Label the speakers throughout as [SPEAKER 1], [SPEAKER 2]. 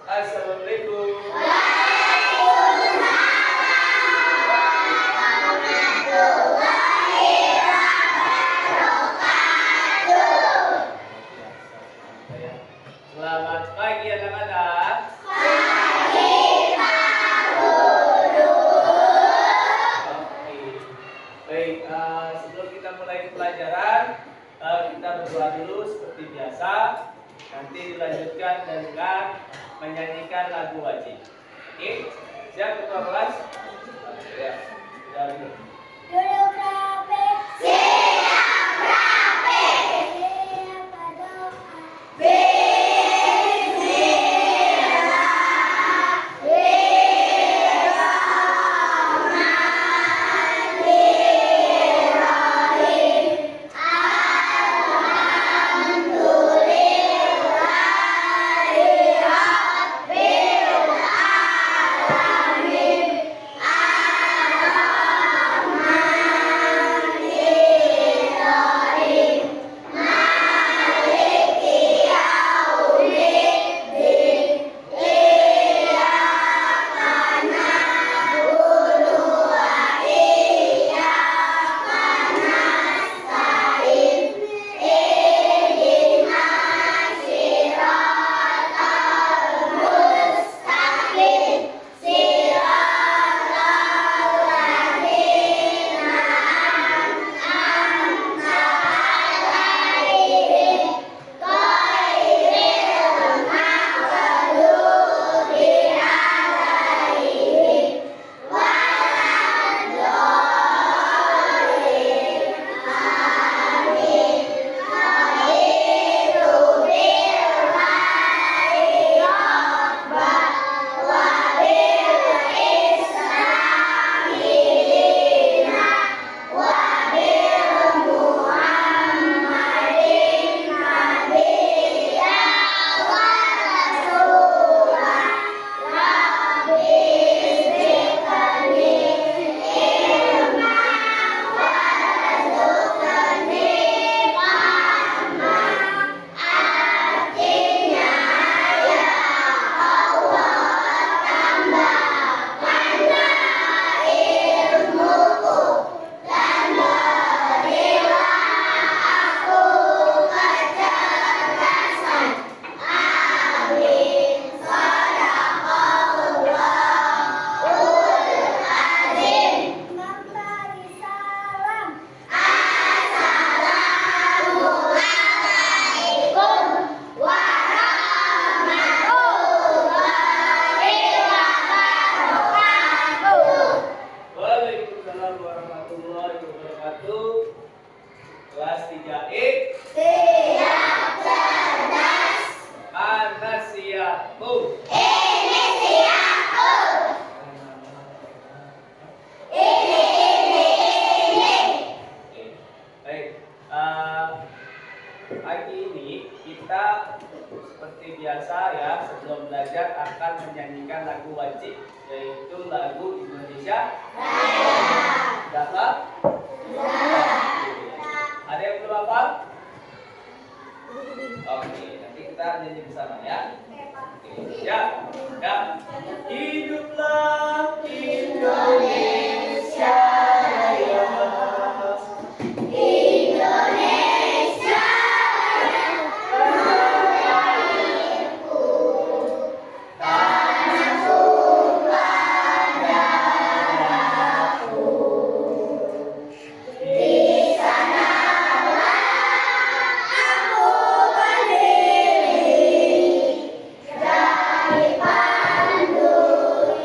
[SPEAKER 1] Assalamualaikum. Selamat pagi anak-anak. Pagi Pak Guru. Oke. Baik, sebelum kita mulai pelajaran, kita berdoa dulu seperti biasa. Nanti dilanjutkan dengan menyanyikan lagu wajib. Oke, siap ketua kelas? Ya, sudah dulu.
[SPEAKER 2] Duduk rapi. Siap rapi. Siap berdoa.
[SPEAKER 1] Waalaikumsalam warahmatullahi wabarakatuh. Kelas 3E.
[SPEAKER 2] Siap cerdas.
[SPEAKER 1] Ana siapku.
[SPEAKER 2] Ini siapku. Ini.
[SPEAKER 1] Oke. Baik. Pagi ini kita seperti biasa ya, sebelum belajar akan menyanyikan lagu wajib, yaitu lagu Indonesia Raya. Sudah hafal? Ada yang belum hafal? Oke, nanti kita nyanyi bersama ya. Oke, siap? Ya. Hiduplah Indonesia Raya.
[SPEAKER 2] Indonesia tanah tumpah darahku. Di sanalah aku berdiri dari pandu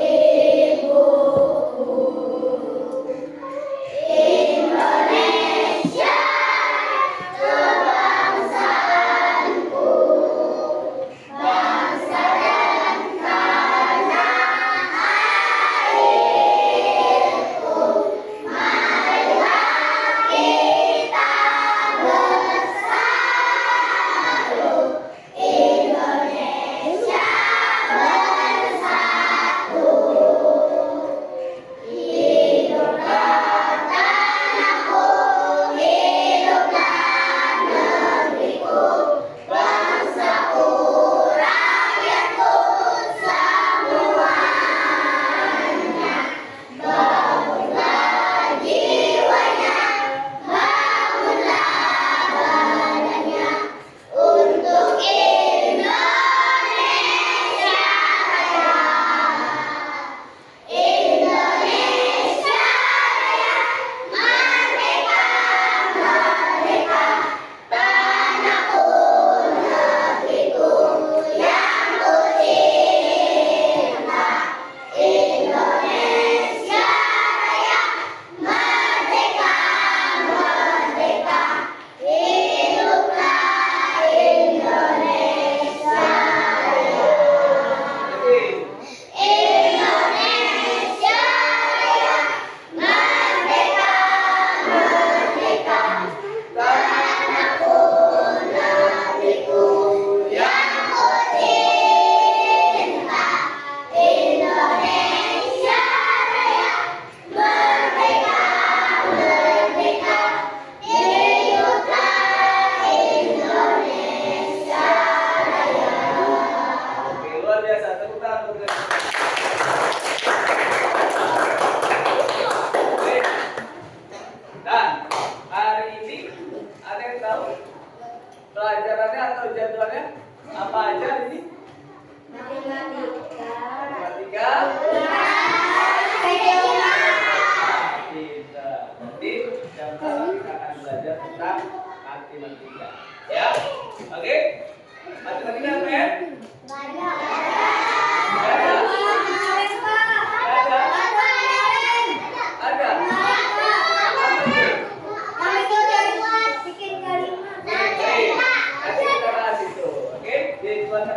[SPEAKER 2] ibuku.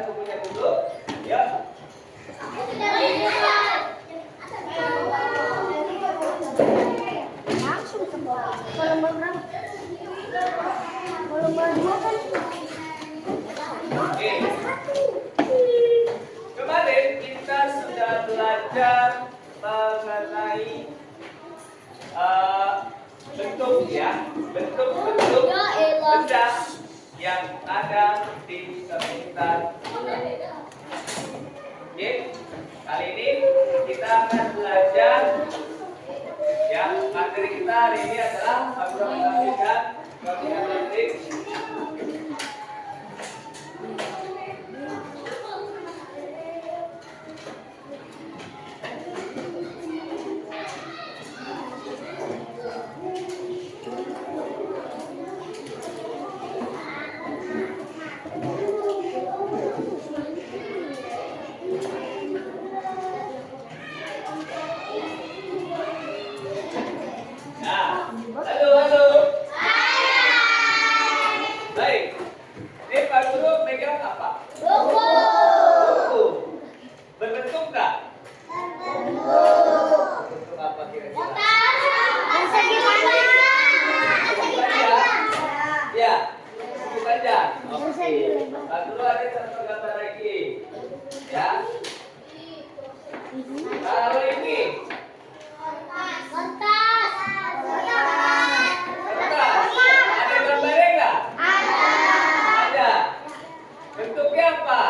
[SPEAKER 1] bukunya dulu. Ya.
[SPEAKER 2] Langsung ke bawah. Kalau berapa? Kalau berdua kan
[SPEAKER 1] Oke. Kemarin kita sudah belajar mengenai bentuk ya, bentuk-bentuk benda yang ada di sekitar bulan. Oke, kali ini kita akan belajar ya, materi kita hari ini adalah matematika matematik. Nah, halo. Baik, ini Pak Guru megang apa?
[SPEAKER 2] buku.
[SPEAKER 1] Buku. Berbentuk nggak? Bentuk apa kira-kira?
[SPEAKER 2] Persegi panjang.
[SPEAKER 1] Persegi panjang. Ya, persegi panjang. Oke. Pak Guru ada satu gambar lagi. Ya. Kalau ini
[SPEAKER 2] Kertas.
[SPEAKER 1] kertas, ada gambarnya nggak? Ada. Bentuknya apa?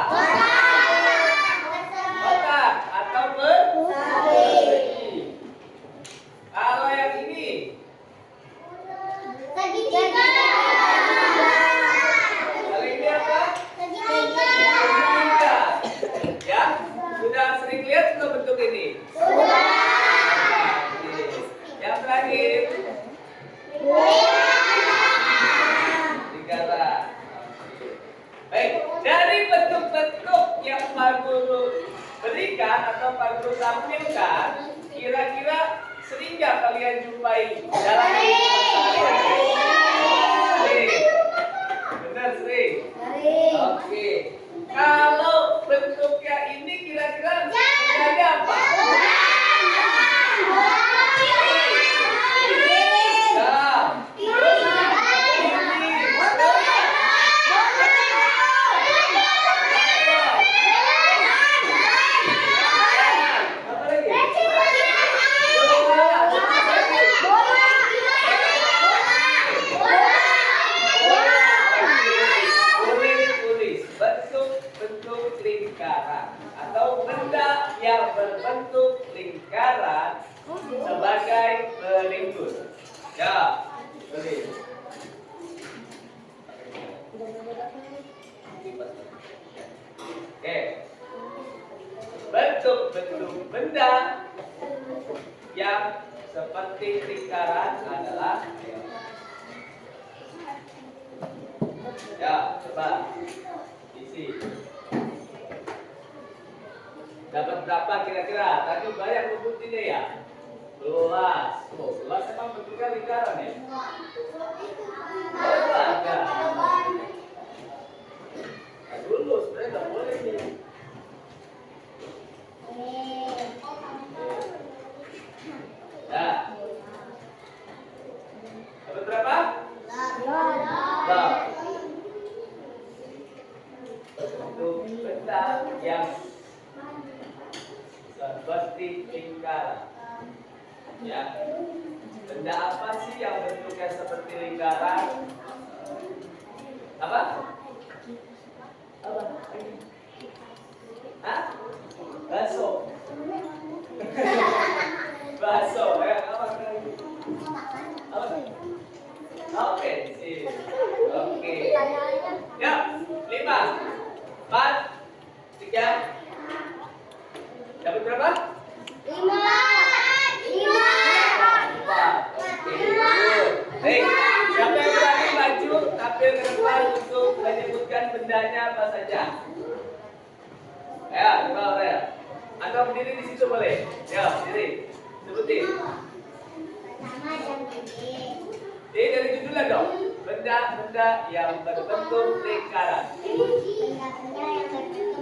[SPEAKER 1] Kotak atau persegi. Kalau yang ini,
[SPEAKER 2] Segitiga.
[SPEAKER 1] kalau ini apa?
[SPEAKER 2] Segitiga.
[SPEAKER 1] Segitiga. Ya, sudah sering lihat belum bentuk ini?
[SPEAKER 2] Sudah.
[SPEAKER 1] Oke. Yang terakhir, lingkaran. Baik, dari bentuk-bentuk yang Pak Guru berikan atau Pak Guru tampilkan, kira-kira sering nggak kalian jumpai dalam kehidupan sehari-hari? Sering. Benar sering. Oke. Kalau bentuknya ini kira-kira bendanya apa? Jam. Terus ini. Apa lagi? Tulis bentuk lingkaran atau benda yang berbentuk lingkaran sebagai pelingkar. Ya, tulis. Oke. Bentuk-bentuk benda yang seperti lingkaran adalah ya, coba isi. Dapat berapa kira-kira? Tadi banyak nyebutinnya ya. 12. Oh, 12 emang bentuknya lingkaran ya? Oh, ada. Nah, dulu sebenarnya nggak boleh nih. Ya. Dapat berapa? 12. Bentuk benda yang seperti lingkaran. Ya. Benda apa sih yang bentuknya seperti lingkaran? Apa? Apa? Hah? Bakso. Bakso. Apa? Apa? Oke, sip. Oke. Ya, 5, 4, 3. Dapat berapa?
[SPEAKER 2] 5.
[SPEAKER 1] 4. Oke. Baik. Siapa yang berani maju tampil ke depan untuk menyebutkan bendanya apa saja? Ya, coba ya. Atau berdiri di situ boleh? Ya, berdiri. Sebutin. Jadi dari judulnya dong. Benda-benda yang berbentuk lingkaran.
[SPEAKER 2] Benda-benda yang berbentuk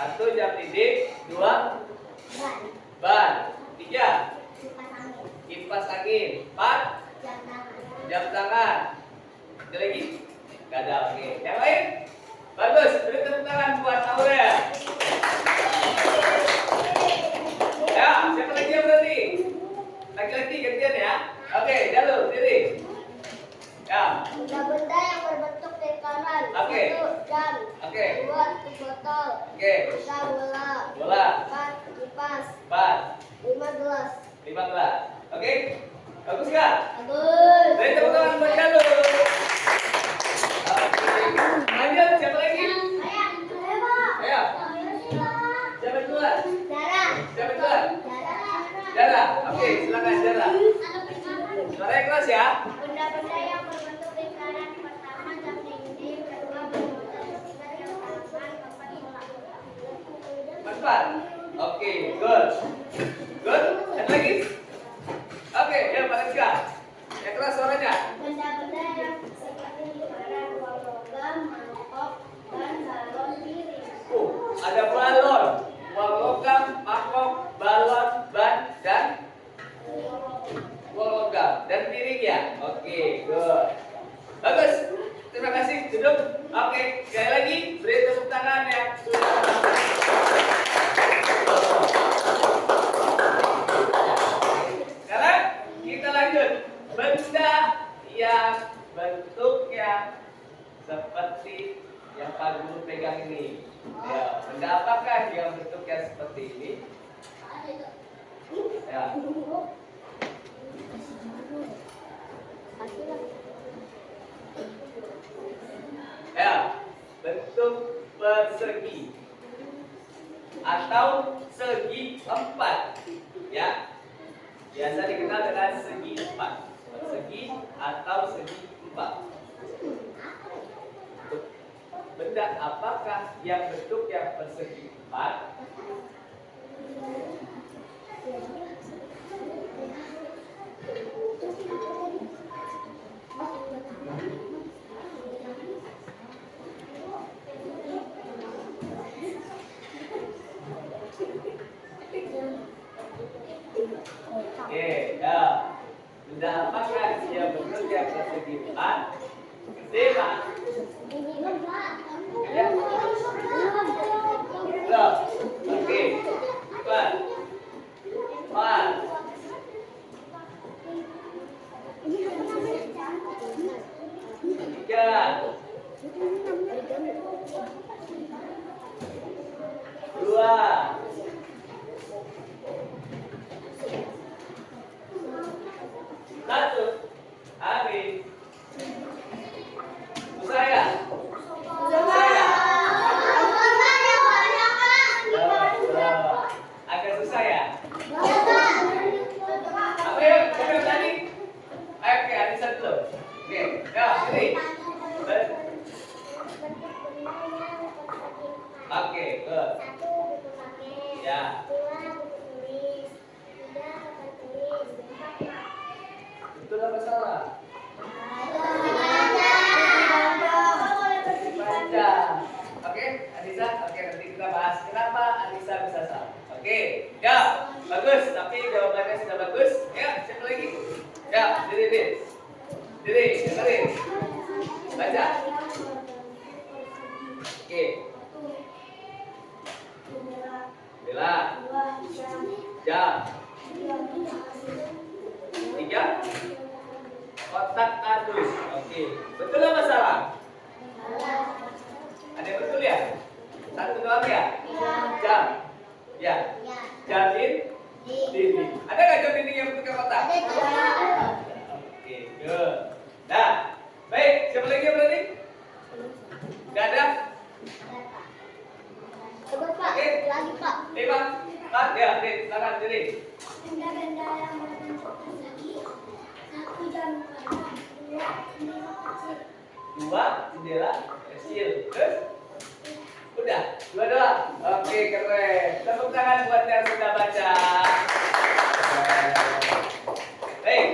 [SPEAKER 1] 1 jam dinding, 2
[SPEAKER 2] ban,
[SPEAKER 1] ban, 3
[SPEAKER 2] kipas angin,
[SPEAKER 1] kipas angin, 4
[SPEAKER 2] jam tangan,
[SPEAKER 1] jam tangan. Ada lagi? Gak ada, oke. Yang lain? Bagus, beri tepuk tangan buat Aurea. Ya, siapa lagi yang berani? Laki-laki gantian ya. Oke, Jalu, diri. Ya,
[SPEAKER 2] benda-benda yang berbentuk lingkaran.
[SPEAKER 1] Oke.
[SPEAKER 2] 1 jam,
[SPEAKER 1] oke.
[SPEAKER 2] 2 botol,
[SPEAKER 1] Oke,
[SPEAKER 2] 3 bola,
[SPEAKER 1] bola,
[SPEAKER 2] 4 kipas,
[SPEAKER 1] 4,
[SPEAKER 2] 5 gelas.
[SPEAKER 1] 15. Oke? Bagus gak?
[SPEAKER 2] Bagus.
[SPEAKER 1] Beri tepuk tangan buat Jalu. Oke. Lanjut, siapa lagi?
[SPEAKER 2] Saya, Pak.
[SPEAKER 1] Ayo,
[SPEAKER 2] Pak.
[SPEAKER 1] siapa duluan?
[SPEAKER 2] Darah.
[SPEAKER 1] Siapa duluan?
[SPEAKER 2] Darah.
[SPEAKER 1] Dara. Oke, silakan Dara. Suara yang keras ya.
[SPEAKER 2] Benda-benda yang berbentuk lingkaran. Pertama jam dinding, kedua botol, ketiga jam tangan, keempat bola.
[SPEAKER 1] 4. Oke, good. Good. Ada lagi? Oke, ya Pak Rizka. Yang keras suaranya.
[SPEAKER 2] Benda-benda yang seperti lingkaran, uang logam, mangkok, ban, balon, piring.
[SPEAKER 1] Ada balon, uang logam, mangkok, balon, ban, dan uang logam dan piring ya. Oke, good. Bagus. Terima kasih. Duduk. Oke, sekali lagi beri tepuk tangan yang sudah. Sekarang kita lanjut. Benda yang bentuknya seperti yang Pak Guru pegang ini. Ya, benda apakah yang bentuknya seperti ini? Ya. Ya, bentuk persegi atau segi empat. Ya, biasa dikenal dengan segi empat. Persegi atau segi empat. Benda apakah yang bentuknya persegi empat? Oke, ya. Benda apakah yang bentuknya persegi empat? Tema. Ya. Loh. Oke. 4. 4. 3. 2. 1. Habis. Saya. Agak susah ya? Apa ya? Siapa tadi? Ayo, oke, Anissa dulu. Oke, ya, sini. Oke, good.
[SPEAKER 2] 1 buku paket,
[SPEAKER 1] Ya.
[SPEAKER 2] 2 buku tulis, 3 papan tulis, 4 mak.
[SPEAKER 1] Betul apa salah? Baca. Oke, Anissa. Oke, nanti kita bahas kenapa Anissa bisa salah. Oke, ya, bagus. Tapi jawabannya sudah bagus. Ya, siapa lagi? Ya, diri. Dengerin. Baca. Oke. Bella. Jam. 3. Kotak kardus. Oke. Betul apa salah? Ada yang betul ya? 1 doang ya? Jam. Ya. Jam dinding. Ada nggak jam dinding yang bentuknya kotak? Oke, good. Nah, baik. Siapa lagi yang berani? Gak ada? Oke.
[SPEAKER 2] Lagi Pak.
[SPEAKER 1] 5, 4, ya, silakan diri.
[SPEAKER 2] Benda-benda yang berbentuk persegi, 1 jam tangan, 2 jendela kecil.
[SPEAKER 1] 2 jendela kecil. Terus? Udah, 2 doang. Oke, keren. Tepuk tangan buat yang sudah baca. Baik.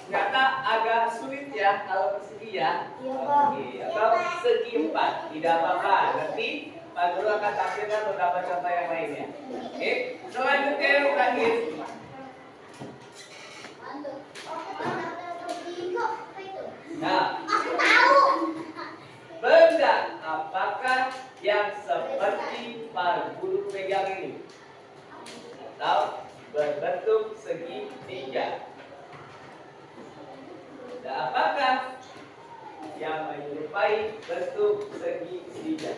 [SPEAKER 1] Ternyata agak sulit ya kalau persegi ya.
[SPEAKER 2] Iya, Pak.
[SPEAKER 1] Oke, atau segi 4. Tidak apa-apa. Nanti Pak Guru akan tampilkan beberapa contoh yang lainnya. Oke, selanjutnya yang terakhir. Nah,
[SPEAKER 2] Aku tahu.
[SPEAKER 1] benda apakah yang seperti Pak Guru pegang ini? Atau berbentuk segitiga? Dan apakah yang menyerupai bentuk segitiga?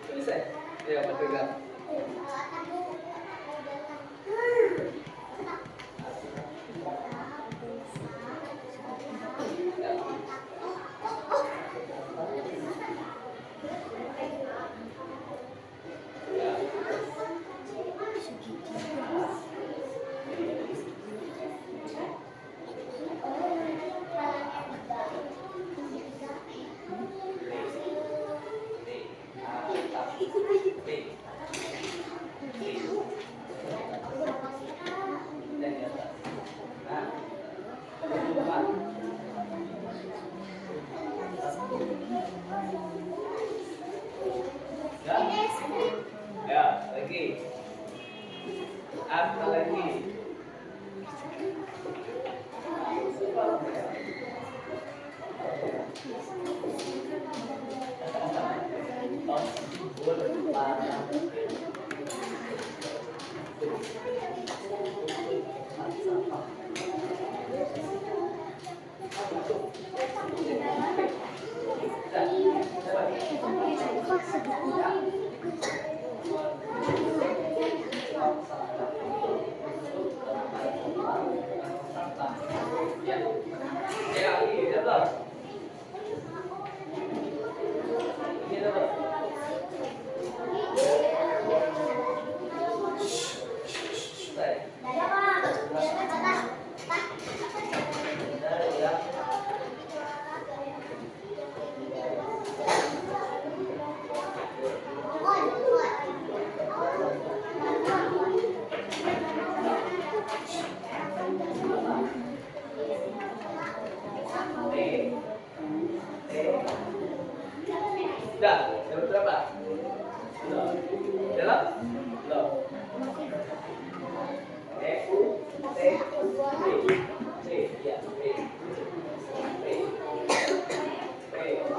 [SPEAKER 1] Tulis ya, Pak pegang. Ya, lagi. Apa lagi? Sudah, dapat berapa? Belum. Dalam? Belum. E, U, T, C, ya, P,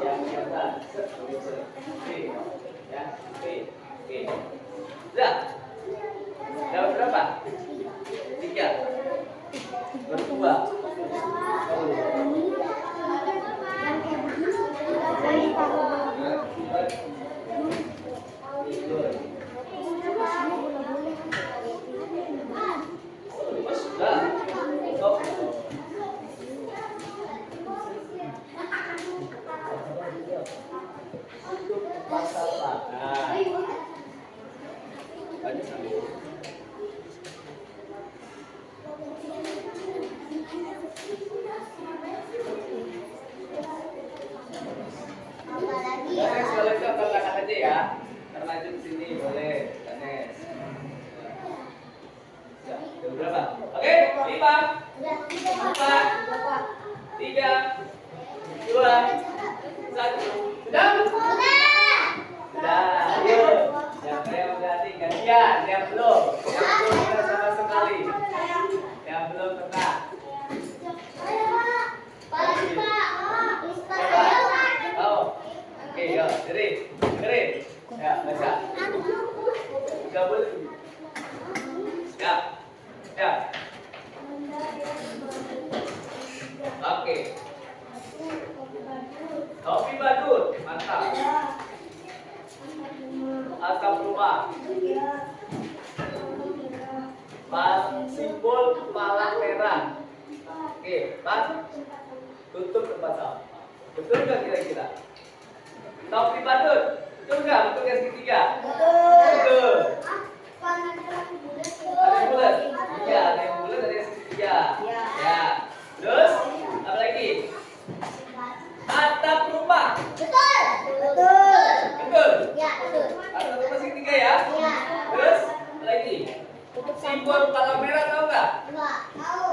[SPEAKER 1] ya, biasa, P, ya, P. Sudah. Dapat berapa? 3. Berdua. Berapa? Oke, 5, 4, 3, 2, 1. Sudah? Sudah. Ayo. Siapa yang berarti gantian? Yang belum pernah sama sekali. Yang belum pernah. Oh. Oke, yuk, diri. Ya, baca. 30. Ya. Oke. Topi badut, mantap. Asap rumah. Simbol kepala merah. Oke, tutup tempat sampah. Betul nggak kira-kira? Topi badut, betul nggak? Betul yang ketiga? Betul. Ada yang bulat? Iya, ada yang bulat, ada yang segitiga. Ya. Terus apa lagi? Atap rumah.
[SPEAKER 2] Betul. Ya, betul.
[SPEAKER 1] Atap rumah segitiga ya?
[SPEAKER 2] Ya.
[SPEAKER 1] Terus apa lagi? Simbol kepala merah tahu nggak?
[SPEAKER 2] Enggak. Tahu.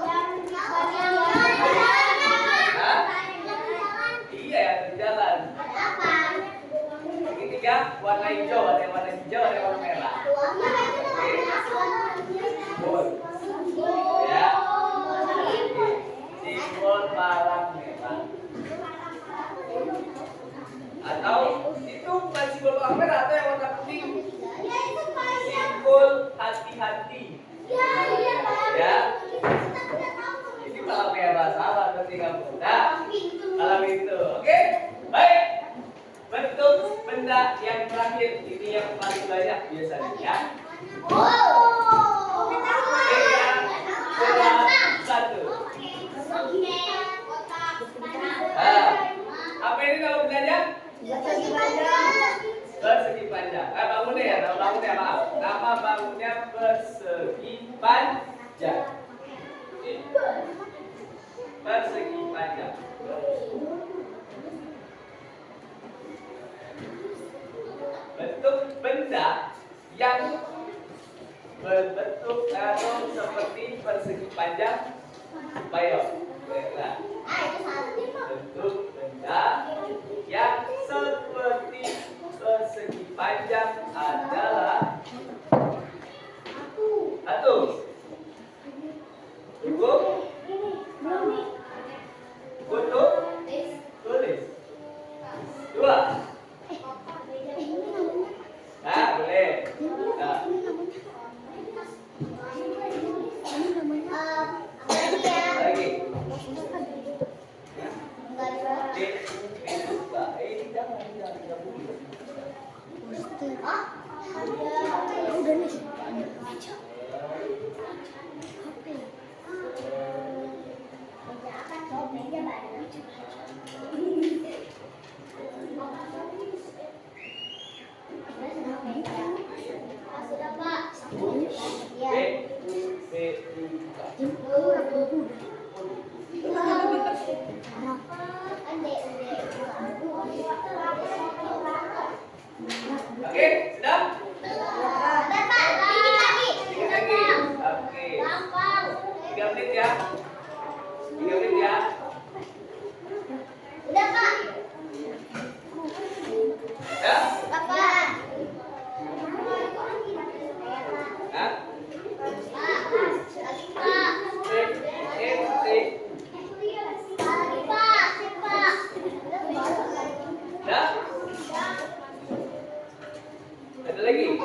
[SPEAKER 1] Hah? Iya, yang di jalan. simbol. Ya. Simbol palang merah. Atau itu bukan simbol palang merah atau yang warna putih. Simbol hati-hati. Ya. Ini palang merah salah berarti kamu. Nah, kalau itu, oke? Baik. Bentuk benda yang terakhir ini yang paling banyak biasanya ya. Satu. Apa ini nama bendanya? Persegi panjang. Bangunnya ya, nama bangunnya maaf. Nama bangunnya persegi panjang. Persegi panjang. Bentuk benda yang berbentuk atau seperti persegi panjang. Baik, baiklah. Bentuk benda yang seperti persegi panjang adalah satu. Cukup. Untuk tulis. Dua. Nah, boleh. Nah. Lagi. Oke, sudah? Sedikit lagi. Oke. 3 menit ya. 3 menit ya.
[SPEAKER 2] Udah, Pak.
[SPEAKER 1] Ya?
[SPEAKER 2] Bapak.
[SPEAKER 1] Hah? Ya? Ada lagi?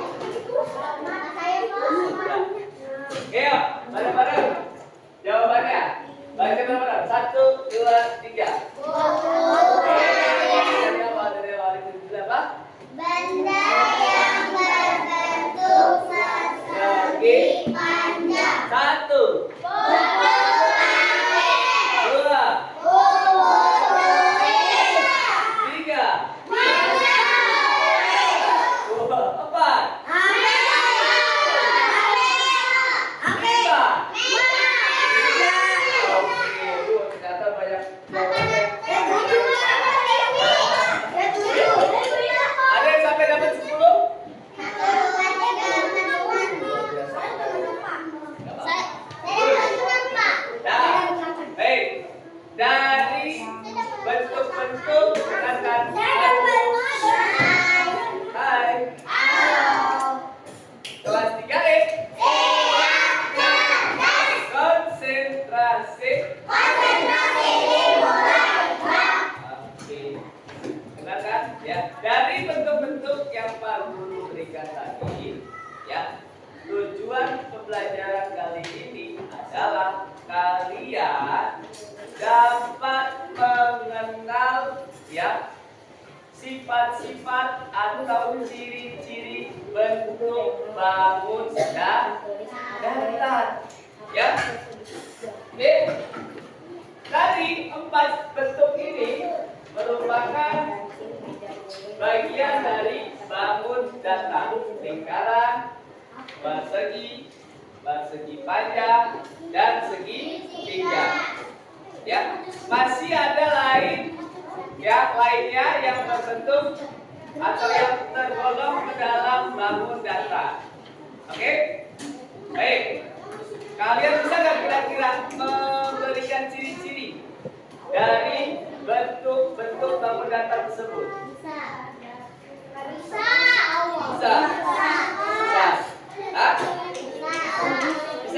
[SPEAKER 1] Oke, yuk. Bareng-bareng. Jawabannya. Baca bareng-bareng. 1, 2, 3. Dari awal itu apa?
[SPEAKER 2] Benda yang berbentuk persegi panjang.
[SPEAKER 1] 1, 2, 3, 4, 5. Oke, ternyata banyak. Ada yang sampai dapat 10? Baik. Dari bentuk-bentuk katakan hai. Kelas 3 konsentrasi. Oke. Benar kan? Ya. Dari bentuk-bentuk yang Pak Guru berikan tadi, ya. Tujuan pembelajaran kali ini adalah kalian dapat mengenal ya sifat-sifat atau ciri-ciri bentuk bangun dan datar. Ya. Oke. Dari 4 bentuk ini merupakan bagian dari bangun datar, lingkaran, persegi panjang, dan segitiga. Ya, masih ada lainnya yang berbentuk atau yang tergolong ke dalam bangun datar. Oke? Baik. Kalian bisa nggak kira-kira memberikan ciri-ciri dari bentuk-bentuk bangun datar tersebut? Bisa. Hah? Bisa.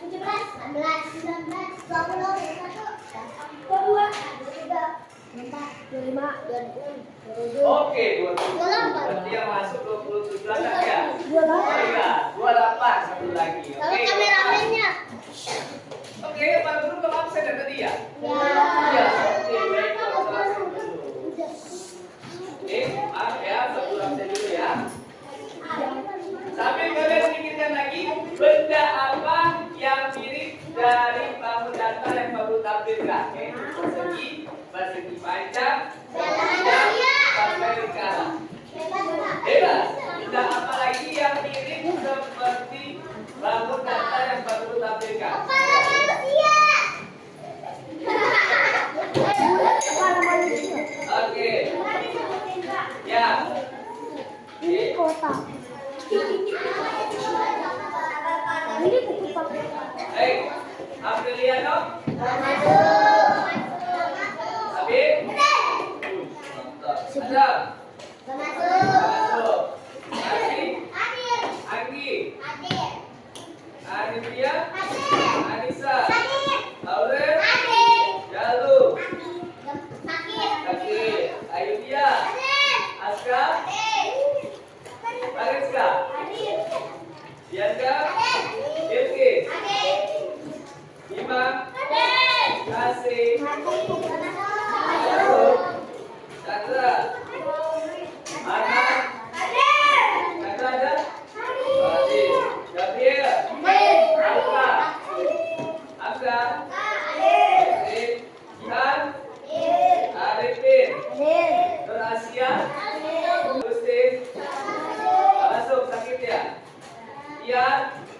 [SPEAKER 2] 17, 18, 19, 20, 22, 23, 24, 25, 26, 27.
[SPEAKER 1] Oke, 27. Berarti yang masuk 27 anak ya? 28. 28 satu lagi.
[SPEAKER 2] Kalau
[SPEAKER 1] Oke.
[SPEAKER 2] kameramennya.
[SPEAKER 1] Oke, Pak Guru belum absen ya tadi ya?
[SPEAKER 2] Ya.
[SPEAKER 1] Ya. Oke, baik. Kalau absen dulu. Oke, maaf ya, Pak Guru absen dulu ya. Sambil kalian pikirkan lagi, benda apa yang mirip dari bangun datar yang Pak Guru tampilkan? Yaitu persegi, persegi panjang, dan sampai lingkaran. Bebas. Benda apa lagi yang mirip seperti bangun datar yang Pak Guru tampilkan?
[SPEAKER 2] Kepala manusia. Kepala manusia.
[SPEAKER 1] Oke. Ya.
[SPEAKER 2] Ini kota. Ini kota.
[SPEAKER 1] Baik. Apriliano. Habib. Adam. Masuk. Adi. Anggi. Anivia. Anissa. Lauren. Jalu. Sakit. Ayudia. Aska.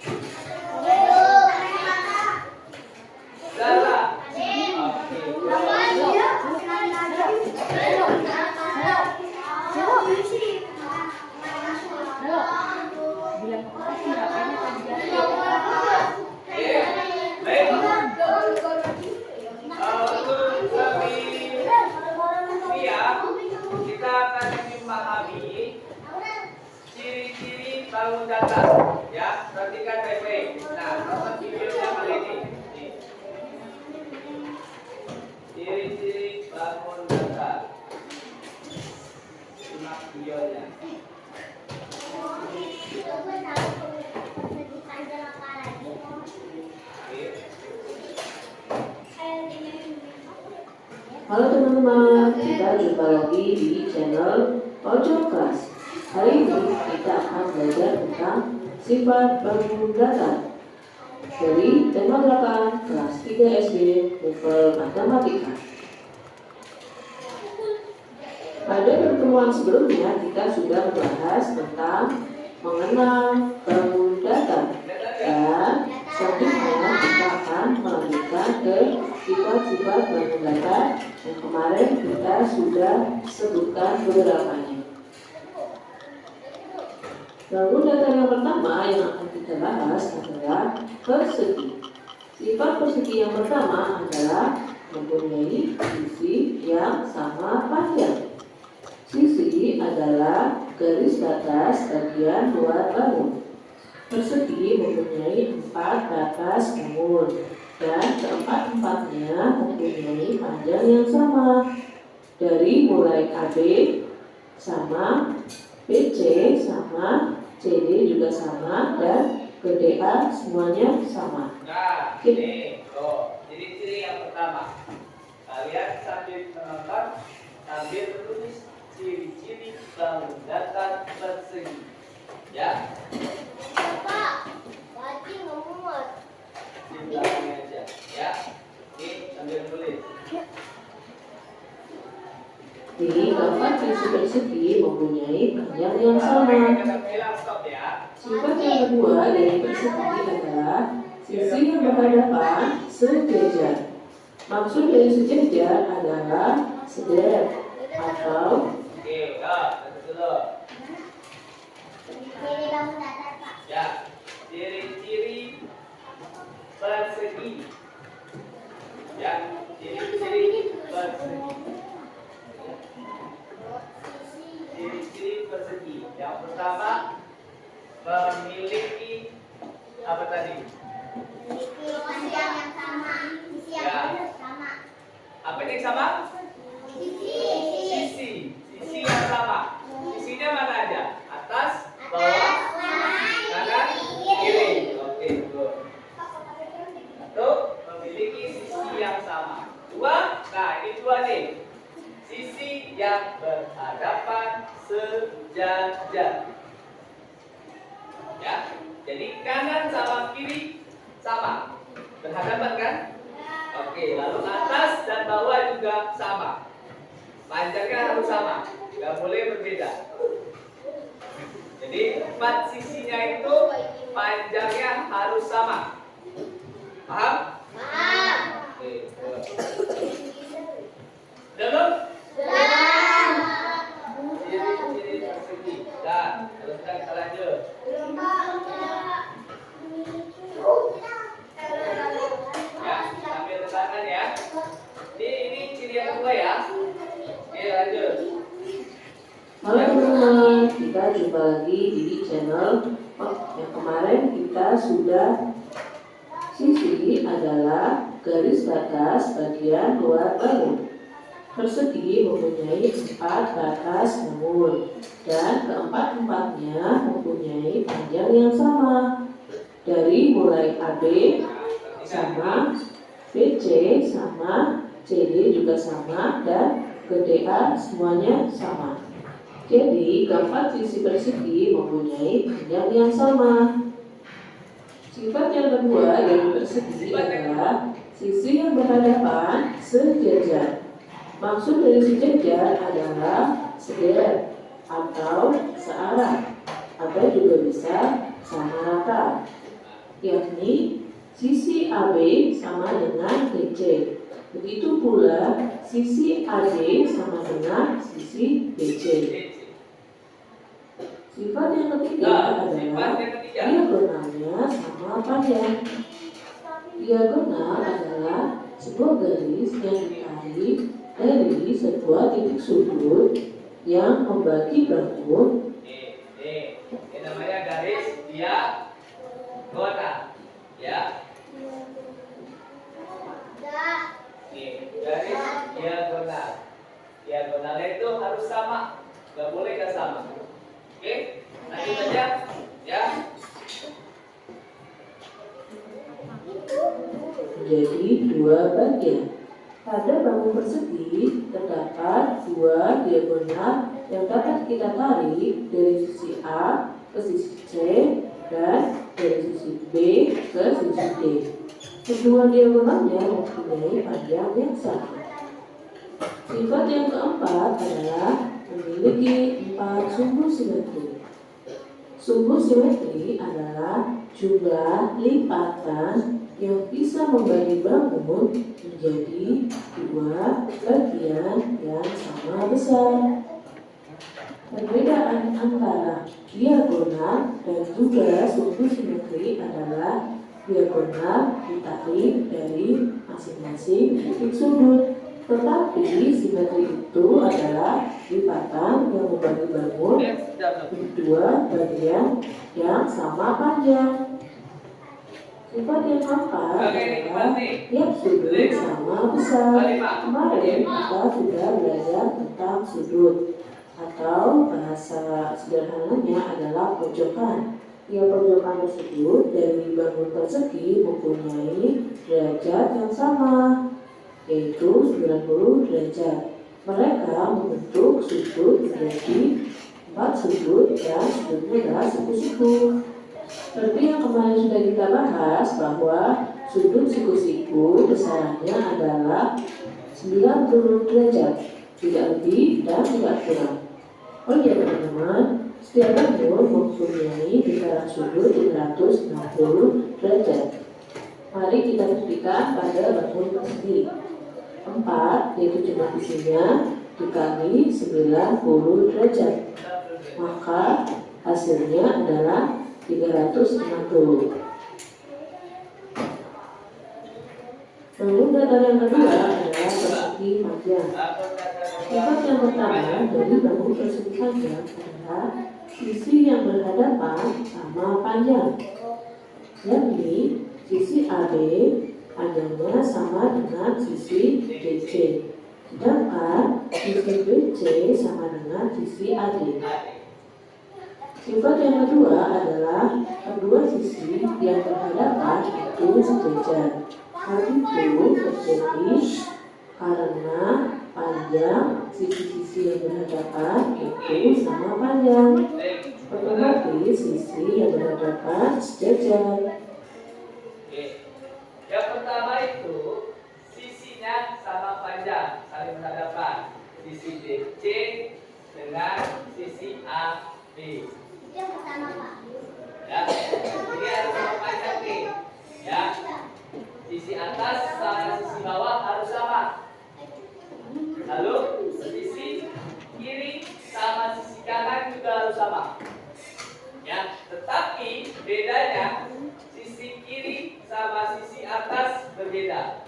[SPEAKER 1] Salah. Oke. Oke. Baik. Untuk lebih siap, kita akan memahami ciri-ciri bangun datar. Ya, perhatikan baik-baik. Nah, nonton videonya kali ini. Nih. Ciri-ciri bangun datar. Simak videonya. Oke.
[SPEAKER 3] Halo teman-teman, kita jumpa lagi di channel Pojok Kelas. Hari ini kita akan belajar tentang sifat bangun datar dari tema 8 kelas 3 SD level matematika. Pada pertemuan sebelumnya kita sudah membahas tentang mengenal bangun datar, dan selanjutnya kita akan melanjutkan ke sifat-sifat bangun datar yang kemarin kita sudah sebutkan beberapanya. Bangun datar yang pertama yang akan kita bahas adalah persegi. Sifat persegi yang pertama adalah mempunyai sisi yang sama panjang. Sisi adalah garis batas bagian luar bangun. Persegi mempunyai 4 batas bangun, dan keempat-empatnya mempunyai panjang yang sama. Dari mulai AB sama, BC sama, CD juga sama, dan GDA semuanya sama.
[SPEAKER 1] Nah, ini ciri-ciri yang pertama. Kalian sambil menonton, sambil menulis ciri-ciri bangun datar persegi. Ya, di belakangnya aja. Ya, oke, sambil tulis.
[SPEAKER 3] Jadi keempat sisi persegi mempunyai panjang yang sama.
[SPEAKER 1] Kita bilang stop ya.
[SPEAKER 3] Sifat yang kedua dari persegi adalah sisi yang berhadapan sejajar. Maksud dari sejajar adalah sederet atau
[SPEAKER 1] Oke, dulu. Ya, ciri-ciri persegi. Ya, ciri-ciri persegi. Ciri-ciri persegi. Yang pertama, memiliki apa tadi? Apa yang sama? Sisi yang sama. Sisinya mana aja? Atas, bawah, kanan, kiri. Oke, good. Satu, memiliki sisi yang sama. Dua, nah ini dua nih. Sisi yang berhadapan sejajar. Ya, jadi kanan sama kiri sama, berhadapan kan? Oke, lalu atas dan bawah juga sama. Panjangnya harus sama, nggak boleh berbeda. Jadi 4 sisinya itu panjangnya harus sama. Paham? Oke, belum? Ciri-ciri persegi. Dah, terus kita lanjut. Ya, sambil tangan ya. Ini ciri yang kedua ya. Oke, lanjut.
[SPEAKER 3] Halo teman-teman, kita jumpa lagi di channel yang kemarin kita sudah sisi adalah garis batas bagian luar bangun. Persegi mempunyai 4 batas bangun, dan keempat-empatnya mempunyai panjang yang sama. Dari mulai AB sama, BC sama, CD juga sama, dan GDA semuanya sama. Jadi keempat sisi persegi mempunyai panjang yang sama. Sifat yang kedua dari persegi adalah sisi yang berhadapan sejajar. Maksud dari sejajar adalah sederet atau searah, atau juga bisa sama rata. yakni sisi AB sama dengan DC. Begitu pula sisi AD sama dengan sisi DC. Sifat yang ketiga adalah diagonalnya sama panjang. Diagonal adalah sebuah garis yang ditarik dari sebuah titik sudut yang membagi bangun.
[SPEAKER 1] Ini namanya garis diagonal, ya. Garis diagonal. Diagonalnya itu harus sama, nggak boleh nggak sama. Oke, lanjut aja, ya.
[SPEAKER 3] Menjadi dua bagian. Pada bangun persegi terdapat dua diagonal yang dapat kita tarik dari sisi A ke sisi C dan dari sisi B ke sisi D. Kedua diagonalnya mempunyai panjang yang sama. Sifat yang keempat adalah memiliki 4 sumbu simetri. Sumbu simetri adalah jumlah lipatan yang bisa membagi bangun menjadi dua bagian yang sama besar. Perbedaan antara diagonal dan juga sumbu simetri adalah diagonal ditarik dari masing-masing titik sudut, tetapi simetri itu adalah lipatan yang membagi bangun menjadi dua bagian yang sama panjang. Sifat yang keempat adalah tiap sudut sama besar. Kemarin kita sudah belajar tentang sudut, atau bahasa sederhananya adalah pojokan. Tiap pojokan tersebut dari bangun persegi mempunyai derajat yang sama, yaitu 90 derajat. Mereka membentuk sudut menjadi 4 sudut dan sudutnya adalah siku-siku. Seperti yang kemarin sudah kita bahas bahwa sudut siku-siku besarannya adalah 90 derajat, tidak lebih dan tidak kurang. Oh ya teman-teman, setiap bangun mempunyai besaran sudut 360 derajat. Mari kita buktikan pada bangun persegi. 4 yaitu jumlah isinya dikali 90 derajat, maka hasilnya adalah 360. Bangun datar yang kedua adalah persegi panjang. Sifat yang pertama dari bangun persegi panjang adalah sisi yang berhadapan sama panjang, yakni sisi AB panjangnya sama dengan sisi DC, sedangkan sisi BC sama dengan sisi AD. Sifat yang kedua adalah kedua sisi yang berhadapan itu sejajar. Hal itu terjadi karena panjang sisi-sisi yang berhadapan itu sama panjang, otomatis sisi yang berhadapan sejajar.
[SPEAKER 1] Yang pertama itu sisinya sama panjang, saling berhadapan. Sisi DC dengan sisi AB.
[SPEAKER 2] Yang pertama Pak.
[SPEAKER 1] Ya, ini harus sama panjang nih. Ya, sisi atas sama sisi bawah harus sama. Lalu sisi kiri sama sisi kanan juga harus sama. Ya, tetapi bedanya sisi kiri sama sisi atas berbeda.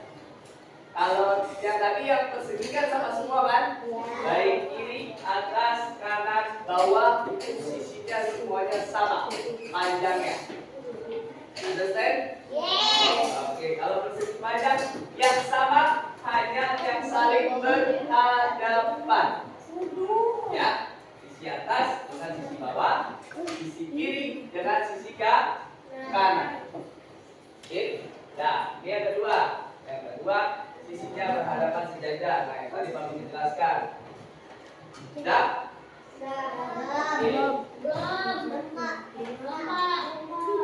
[SPEAKER 1] Kalau yang tadi yang persegi kan sama semua kan? Baik kiri, atas, kanan, bawah itu sisinya semuanya sama panjangnya. Understand?
[SPEAKER 2] Yes.
[SPEAKER 1] Oke, kalau persegi panjang yang sama hanya yang saling berhadapan. Ya, sisi atas dengan sisi bawah, sisi kiri dengan sisi kanan. Oke, nah ini yang kedua. Yang kedua, sisinya berhadapan sejajar. Nah, yang tadi Pak Bini jelaskan. Sudah?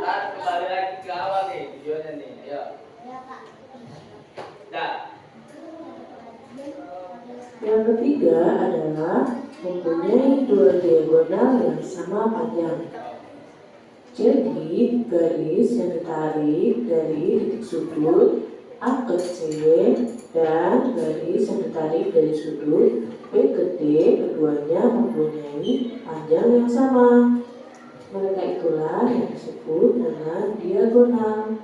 [SPEAKER 1] Ntar kembali lagi ke awal nih videonya nih. Ayo. Nah,
[SPEAKER 3] Yang ketiga adalah mempunyai dua diagonal yang sama panjang. Jadi, garis yang ditarik dari titik sudut A ke C dan garis yang ditarik dari sudut B ke D, keduanya mempunyai panjang yang sama. Mereka itulah yang disebut dengan diagonal.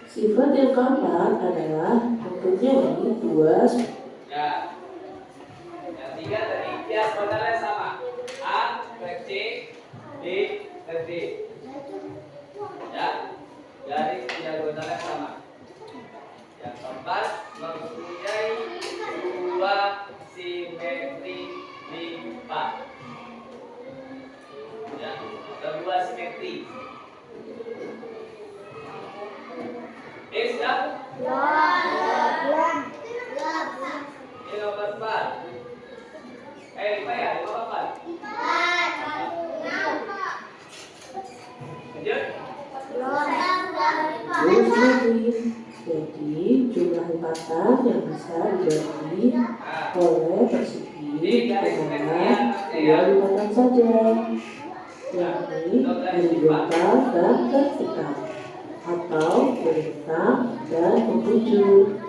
[SPEAKER 3] Sifat yang keempat adalah mempunyai dua.
[SPEAKER 1] Ya. Yang tiga tadi diagonalnya sama. A ke C, D ke D. Ya. Garis diagonalnya sama. Yang keempat mempunyai dua simetri lipat. Ya, kedua simetri. Sudah? Ini nomor 4. Lima ya, 5 apa? Lanjut.
[SPEAKER 3] Simetri. Jadi, jumlah lipatan yang bisa dibagi oleh persegi adalah dua lipatan saja, yakni horizontal dan vertikal, atau bentang dan membujur.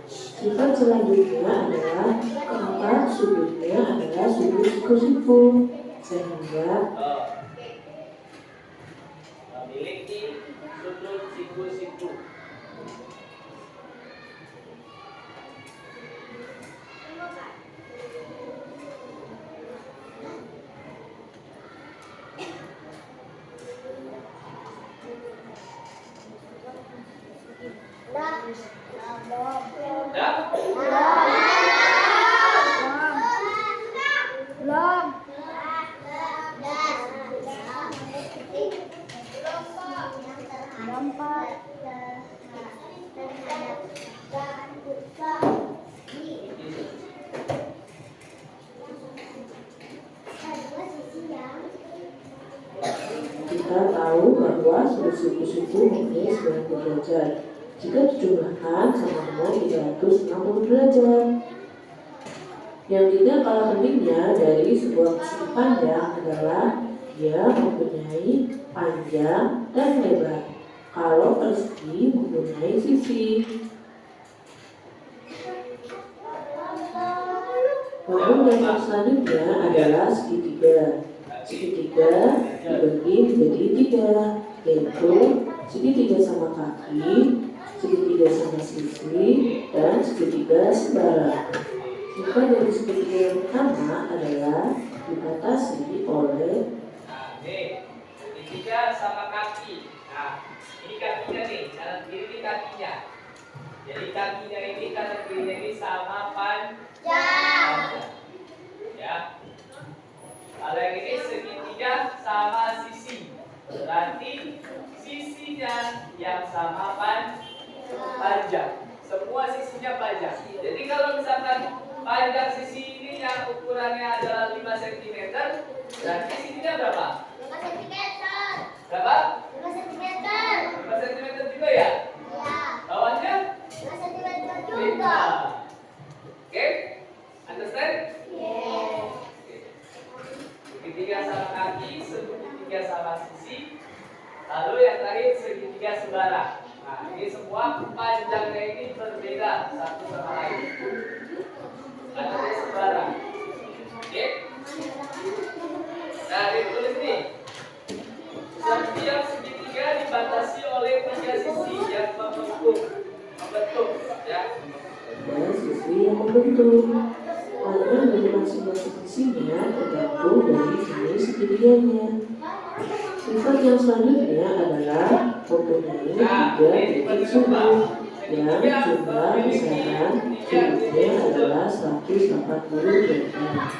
[SPEAKER 3] Sifat selanjutnya adalah keempat sudutnya adalah sudut siku-siku, sehingga
[SPEAKER 1] memiliki sudut siku-siku.
[SPEAKER 3] kita tahu bahwa sudut siku-siku mempunyai 90 derajat. Jika dijumlahkan sama dengan 360 derajat. Yang tidak kalah pentingnya dari sebuah persegi panjang adalah dia mempunyai panjang dan lebar. Kalau persegi mempunyai sisi. Lalu yang selanjutnya adalah segitiga. Segitiga dibagi menjadi 3, yaitu segitiga sama kaki, segitiga sama sisi, dan segitiga sembara. Sifat dari segitiga yang pertama adalah dibatasi oleh
[SPEAKER 1] segitiga sama kaki. Nah, ini kakinya nih, kanan kiri ini kakinya. Jadi kakinya ini kanan kirinya ini sama panjang. Ya. Kalau yang ini segitiga sama sisi, berarti sisinya yang sama panjang. Semua sisinya panjang. Jadi kalau misalkan panjang sisi ini yang ukurannya adalah 5 cm, berarti sisinya berapa?
[SPEAKER 2] 5 cm.
[SPEAKER 1] Berapa?
[SPEAKER 2] 5 cm.
[SPEAKER 1] 5 cm juga ya?
[SPEAKER 2] Ya.
[SPEAKER 1] Lawannya?
[SPEAKER 2] 5 cm
[SPEAKER 1] 5.
[SPEAKER 2] juga.
[SPEAKER 1] Oke? Understand?
[SPEAKER 2] Yes.
[SPEAKER 1] Segitiga sama kaki, segitiga sama sisi, lalu yang terakhir segitiga sembara. Nah, ini semua panjangnya ini berbeda satu sama lain. Ada sembara. Oke? Nah, ditulis nih. Setiap segitiga dibatasi oleh 3 sisi yang membentuk, ya.
[SPEAKER 3] dan sisi yang membentuk. Karena dari masing-masing sisinya tergantung dari jenis segitiganya. Sifat yang selanjutnya adalah mempunyai 3 titik sudut yang jumlah besaran sudutnya adalah 180 derajat.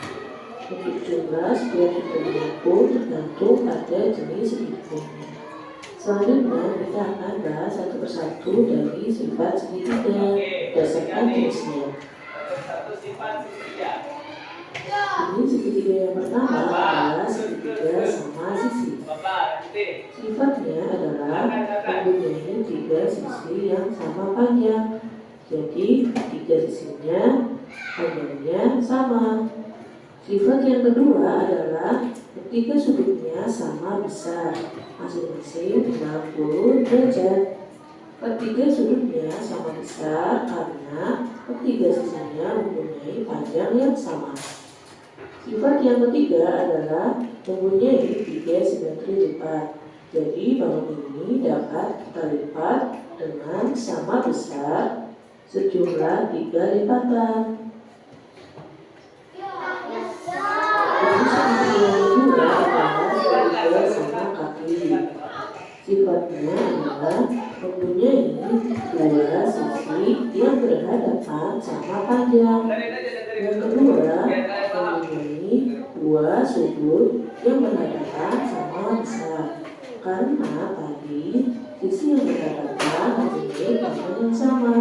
[SPEAKER 3] Untuk jumlah setiap sudutnya pun tergantung pada jenis segitiganya. Selanjutnya kita akan bahas satu persatu dari sifat segitiga berdasarkan jenisnya.
[SPEAKER 1] Satu sifat segitiga.
[SPEAKER 3] Ini segitiga yang pertama adalah segitiga sama sisi.
[SPEAKER 1] Bapak, nanti.
[SPEAKER 3] Sifatnya adalah mempunyai 3 sisi yang sama panjang. Jadi 3 sisinya panjangnya sama. Sifat yang kedua adalah ketiga sudutnya sama besar, masing-masing 60 derajat. Ketiga sudutnya sama besar karena ketiga sisinya mempunyai panjang yang sama. Sifat yang ketiga adalah mempunyai 3 simetri lipat. Jadi bangun ini dapat kita lipat dengan sama besar sejumlah 3 lipatan. Jadi yang kedua adalah segitiga sama kaki. Sifatnya adalah mempunyai 2 sisi yang berhadapan sama panjang. Yang kedua mempunyai 2 sudut yang berhadapan sama besar. Karena tadi sisi yang berhadapan mempunyai panjang yang sama.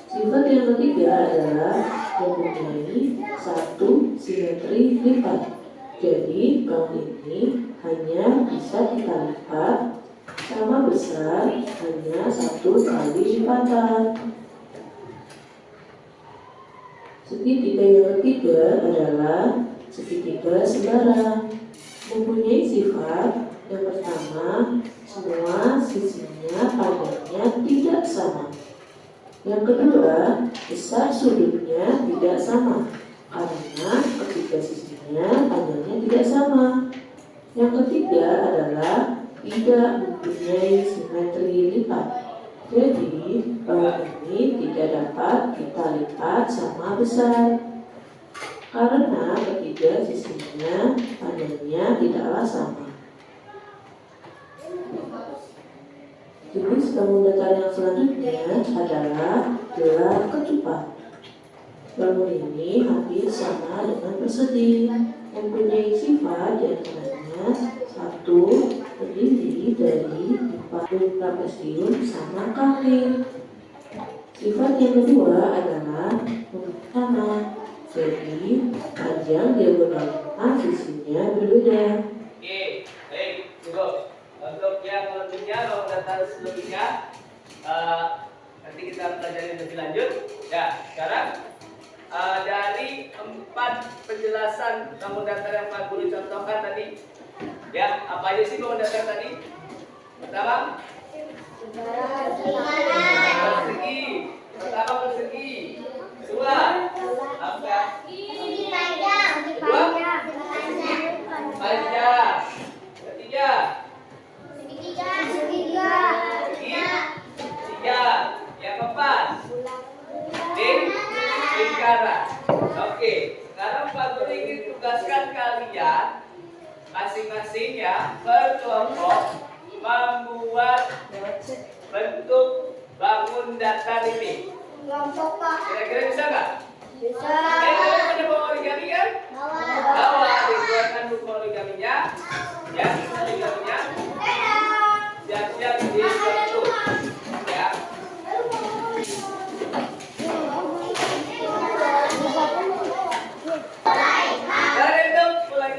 [SPEAKER 3] Sifat yang ketiga adalah mempunyai 1 simetri lipat. Jadi gaun ini hanya bisa kita lipat sama besar hanya 1 kali lipatan. Segitiga yang ketiga adalah segitiga sembarang. Mempunyai sifat yang pertama, semua sisinya panjangnya tidak sama. Yang kedua, besar sudutnya tidak sama karena ketiga sisinya panjangnya tidak sama. Yang ketiga adalah tidak mempunyai simetri lipat. Jadi gaun ini tidak dapat kita lipat sama besar karena ketiga sisinya panjangnya tidaklah sama. Jenis bangun datar yang selanjutnya adalah gelar ketupat. Bangun ini hampir sama dengan persegi, mempunyai sifat diantaranya 1. Terdiri dari 4 trapesium sama kaki. Sifat yang kedua adalah sama, jadi panjang diagonalnya sisinya berbeda.
[SPEAKER 1] Oke, baik, cukup. Untuk yang lebihnya, kalau data selebihnya nanti kita pelajari lebih lanjut. Ya, sekarang dari 4 penjelasan bangun datar yang Pak Guru contohkan tadi, ya, apa aja sih bangun datar tadi? Pertama, persegi. Pertama persegi. Kedua, apa? Kedua, panjang. Ketiga, tiga. Yang keempat, lingkaran. Oke, sekarang Pak Guru ingin tugaskan kalian masing-masing ya berkelompok membuat bentuk bangun datar ini. Kira-kira bisa nggak?
[SPEAKER 2] Bisa.
[SPEAKER 1] Kalian punya buku origami kan? Bawa, dibuatkan buku origaminya. Ya, origaminya. Siap-siap dibentuk. Ya. Dari itu mulai.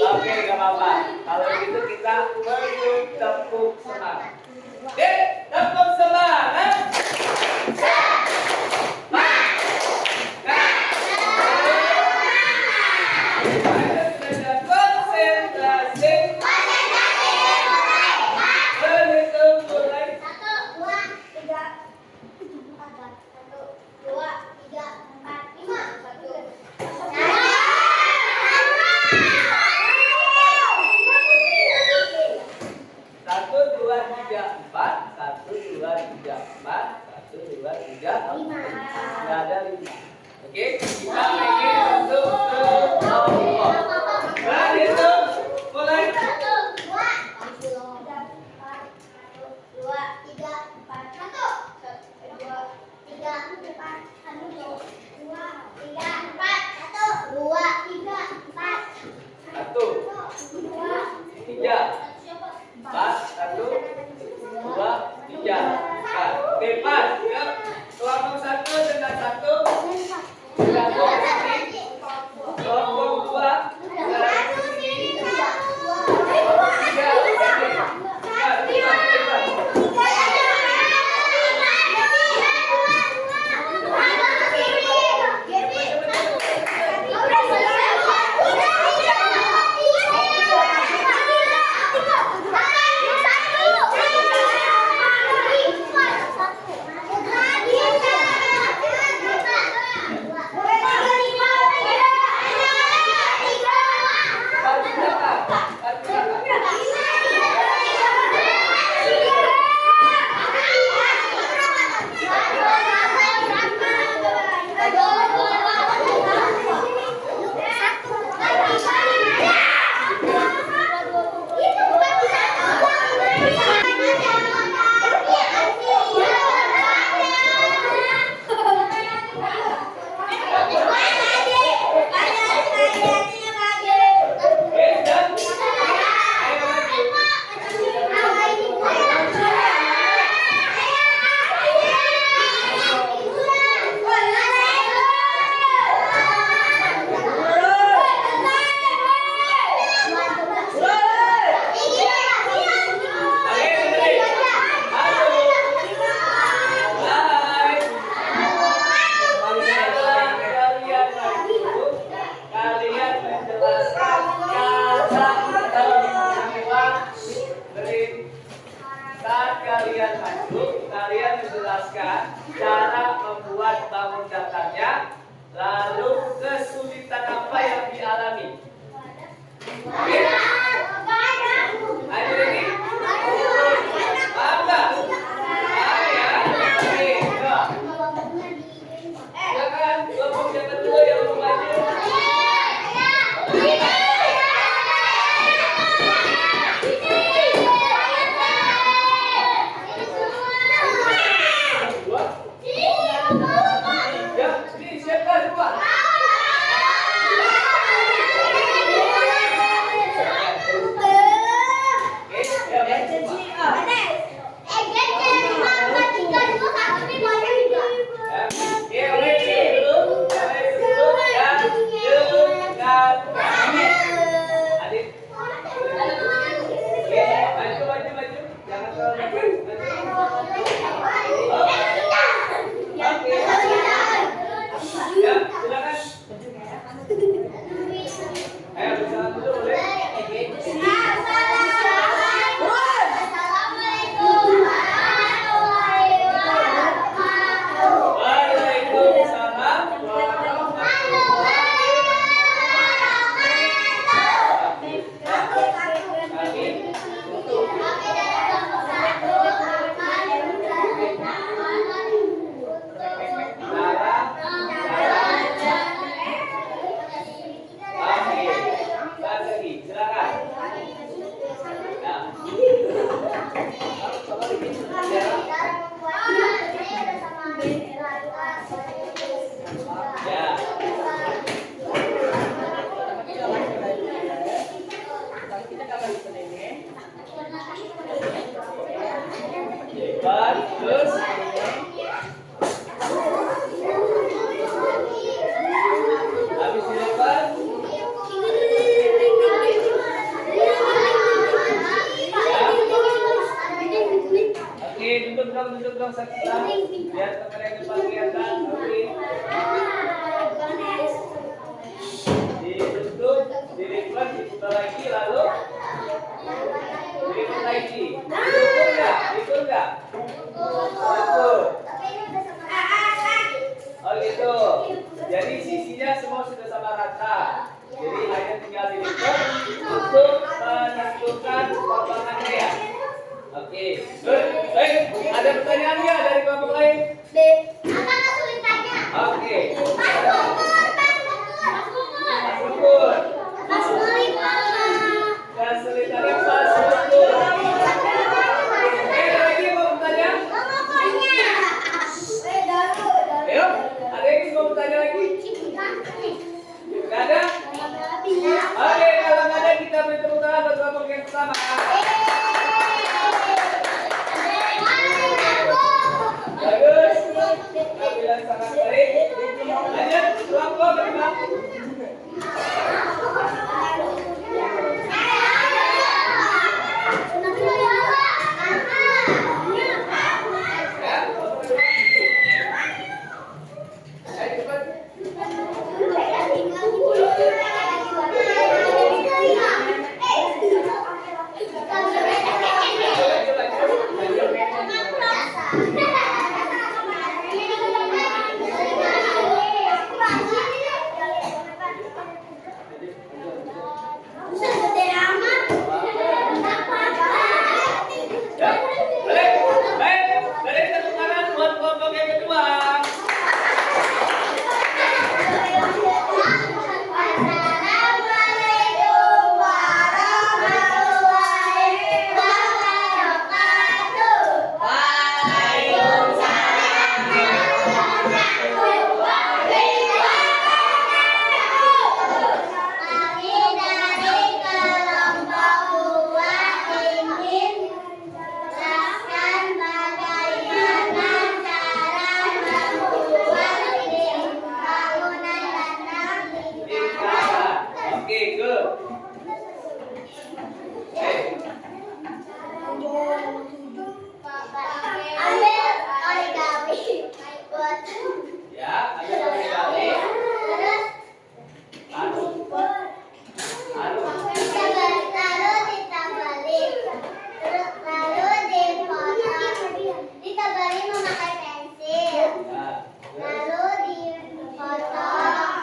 [SPEAKER 1] Oke, nggak apa-apa. Kalau gitu kita tepuk semangat. Tepuk semangat. Satu, dua, tiga. Are you ready? Bangga. Ya. Oke, go. Silakan, kelompok yang kedua yang mau maju. Ya, sini siapkan semua. Oke, siap. Ya, oke, dulu. Dulu. Ya, dekat. Adik. Oke, maju. Jangan terlalu dekat. Maju. Oke. Ya, silakan. Ayo, bersalam dulu boleh? Waalaikumsalam warahmatullahi wabarakatuh. Amin. Salam. Amin. Lagi, silakan. Ya. Depan, terus. Habis di depan. Oke, duduk dong Sakina. Biar teman yang depan kelihatan. Oke. Ditutup, dilipat, dibuka lagi, lalu dilipat lagi. Diukur nggak? Diukur. Oh gitu. Jadi sisinya semua sudah sama rata. Jadi hanya tinggal dilipat untuk menentukan potongannya ya. Oke. Ada pertanyaan nggak dari kelompok lain? Oke. Mas Kesulitannya Mas Guntur. Lagi mau bertanya? Ayo, ada yang mau bertanya lagi? Nggak ada? Oke, kalau nggak ada kita beri tepuk tangan buat kelompok yang pertama. Bagus. Penampilan sangat baik. Lanjut, kelompok kedua.
[SPEAKER 2] Lalu dipotong.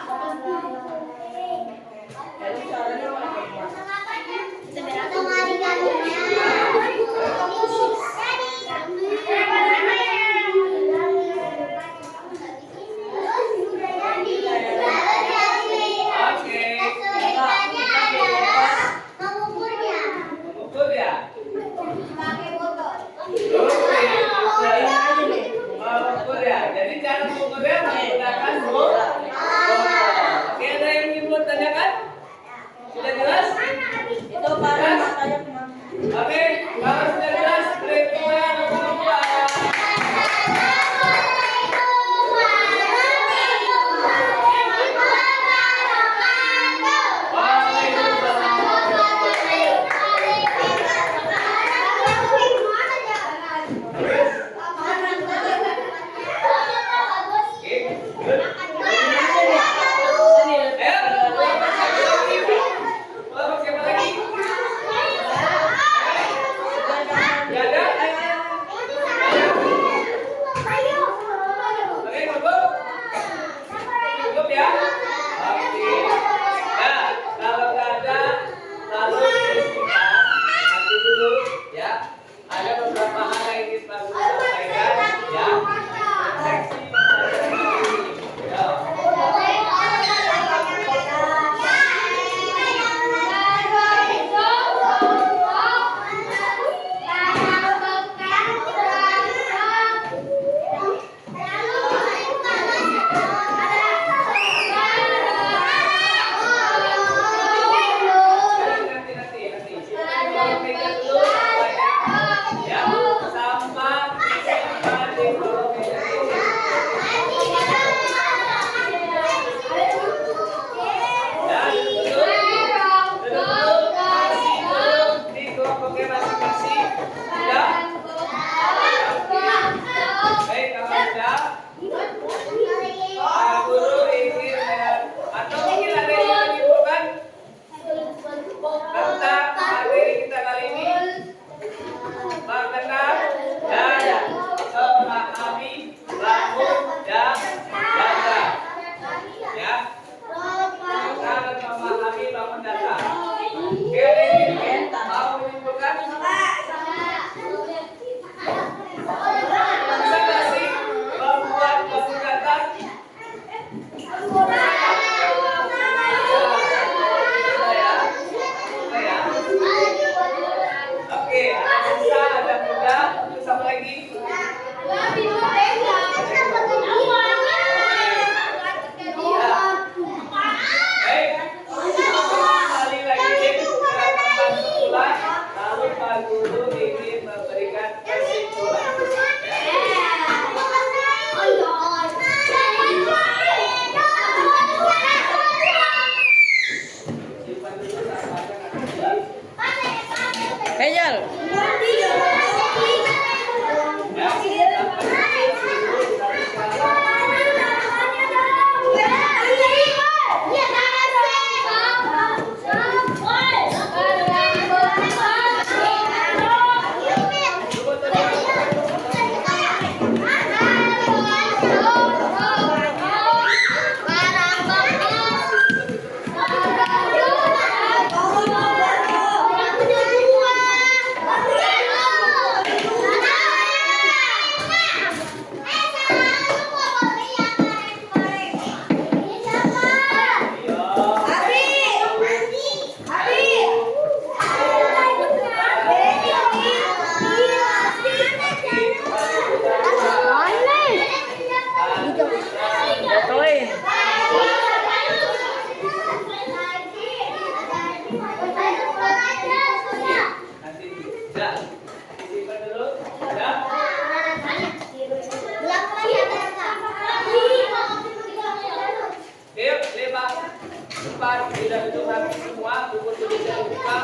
[SPEAKER 1] lupa.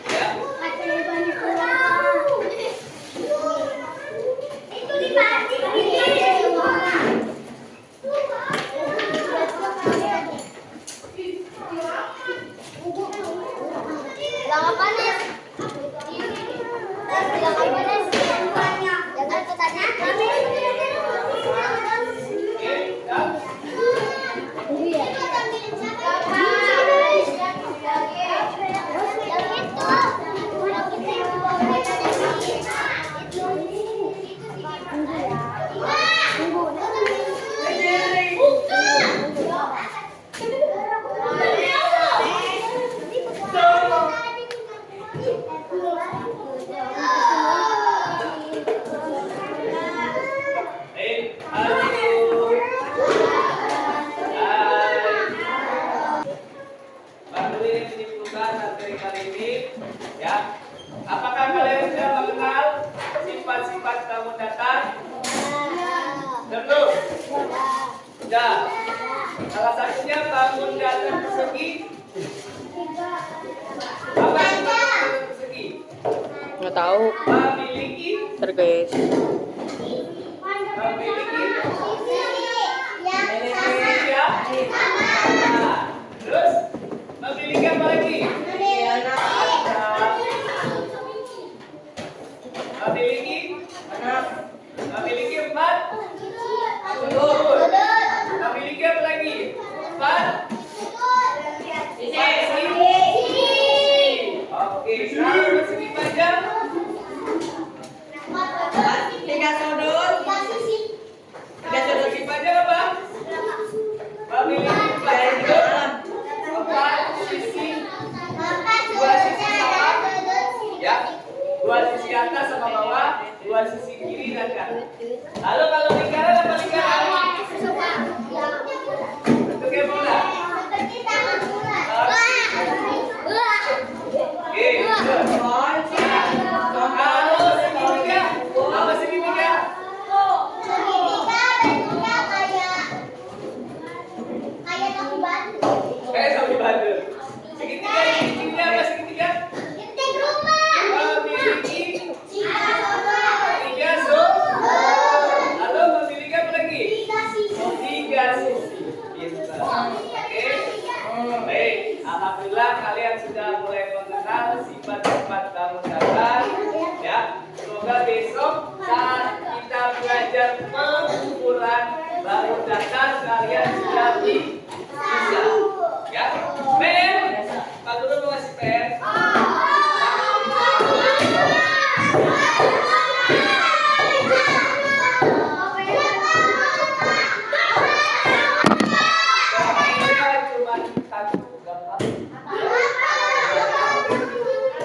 [SPEAKER 1] Ya.
[SPEAKER 2] Jangan panas. Jangan panas. Jangan petanya.
[SPEAKER 1] Oke, ya. Baik, halo. Baru ini menyimpulkan materi kali ini, ya. Apakah kalian sudah mengenal sifat-sifat tamu datang? Belum? Sudah. Salah satunya bangun datang persegi. Apa itu bangun datang persegi?
[SPEAKER 3] Nggak tahu.
[SPEAKER 1] Memiliki,
[SPEAKER 3] Ntar guys.
[SPEAKER 1] memiliki, ya. Nah, terus memiliki apa lagi? Memiliki, memiliki empat sudut. Memiliki apa lagi? Empat sisi. Oke, sekarang persegi panjang. Tiga sudut persegi panjang apa? Memiliki empat sudut, empat sisi, dua sisi sama, ya, dua sisi atas sama bawah, dua sisi kiri dan kanan. Lalu kalau lingkaran apa lingkaran? Bentuknya bola. Oke, kalau segitiga, apa segitiga? Sapi batu. Segitiga, segitiga apa segitiga? Memiliki tiga sudut. Lalu memiliki apa lagi? Tiga sisi. Pintar. Oke. Baik. Alhamdulillah kalian sudah mulai mengenal sifat-sifat bangun datang. Ya. Semoga besok saat kita belajar pengukuran bangun datang kalian sudah bisa. Ya. PR. Pak Guru mau ngasih PR. Cuma satu gambar.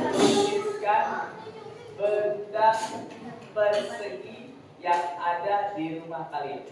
[SPEAKER 1] Tuliskan benda persegi yang ada di rumah kalian.